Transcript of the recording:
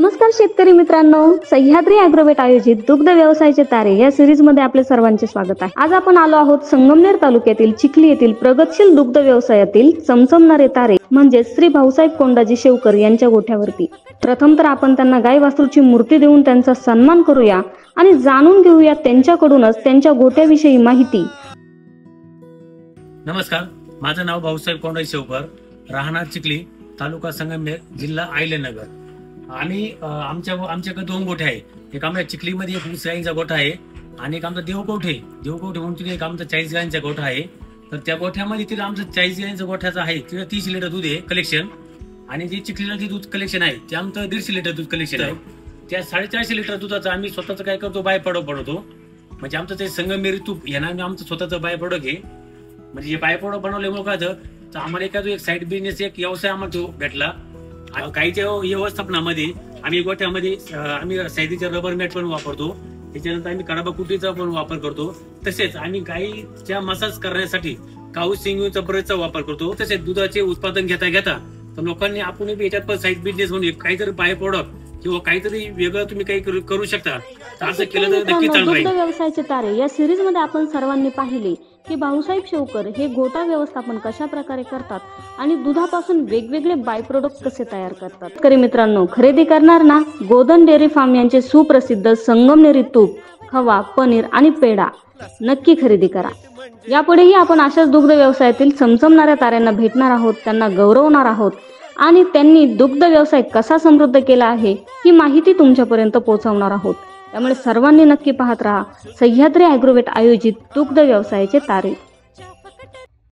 नमस्कार शेतकरी मित्रांनो, सह्याद्री ॲग्रोवेट आयोजित दुग्ध व्यवसायाचे तारे या सिरीज मध्ये आपले सर्वांचे स्वागत आहे। आज आपण आलो आहोत संगमनेर तालुक्यातील चिखली येथील प्रगतशील दुग्ध व्यवसायातील चमचमणारे तारे म्हणजे श्री भाऊसाहेब कोंडाजी शेवकर यांच्या गोठ्यावरती। प्रथम तर आपण त्यांना गाय वासरूची मूर्ती देऊन त्यांचा सन्मान करूया आणि जाणून घेऊया त्यांच्याकडूनच त्यांच्या गोठ्याविषयी माहिती। नमस्कार, माझं नाव भाऊसाहेब कोंडाजी शेवकर, राहणार चिखली, तालुका संगमनेर, जिल्हा अहिल्यानगर। आणि आमच्याकडे दोन गोठे आहे। एक आमच्या चिखलीमध्ये एक 20 गायींचा गोठा आहे आणि एक आमचा देवकोठे म्हणून एक आमचा 40 गायींचा गोठा आहे। तर त्या गोठ्यामध्ये तिला आमचं 40 गायींचा गोठ्याचा आहे, तिला 30 लिटर दूध आहे कलेक्शन। आणि जे चिखलीला जे दूध कलेक्शन आहे ते आमचं 150 लिटर दूध कलेक्शन आहे। त्या 450 लिटर दुधाचं आम्ही स्वतःच काय करतो, बाय प्रोडक्ट बनवतो। म्हणजे आमचं ते संगमनेरी तूप यांना आमचं स्वतःचं बाय प्रोडक्ट आहे। म्हणजे बाय प्रोडक्ट बनवल्यामुळे काय होतं, तर आम्हाला एक साईड बिझनेस, एक व्यवसाय आम्हाला भेटला। गाईच्या व्यवस्थापनामध्ये आम्ही गोठ्यामध्ये आम्ही सायदीचा रबर मॅट पण वापरतो, त्याच्यानंतर आम्ही कडबा कुटीचा पण वापर करतो। तसेच आम्ही गाईच्या मसाज करण्यासाठी काऊ सिंगचा ब्रशचा वापर करतो। तसेच दुधाचे उत्पादन घेता तर लोकांनी आपण याच्यात पण साईड बिझनेस म्हणून काहीतरी बाय प्रोडक्ट किंवा काहीतरी वेगळं तुम्ही काही करू शकता, तर असं केलं तर नक्की चांगलं राहील। दुग्ध व्यवसायाचे तारे या सिरीज मध्ये आपण सर्वांनी पाहिले की भाऊसाहेब शेवकर हे गोठा व्यवस्थापन कशा प्रकारे करतात आणि दुधापासून वेगवेगळे बाय प्रोडक्ट कसे तयार करतात। शेतकरी मित्रांनो, खरेदी करणार ना, गोधन डेअरी फार्म यांचे सुप्रसिद्ध संगमनेरी तूप, खवा, पनीर आणि पेढा नक्की खरेदी करा। यापुढेही आपण अशाच दुग्ध व्यवसायातील चमचमणाऱ्या ताऱ्यांना भेटणार आहोत, त्यांना गौरवणार आहोत आणि त्यांनी दुग्ध व्यवसाय कसा समृद्ध केला आहे ही माहिती तुमच्यापर्यंत पोहोचवणार आहोत। त्यामुळे सर्वांनी नक्की पाहत राहा सह्याद्री ॲग्रोवेट आयोजित दुग्ध व्यवसायाचे तारे।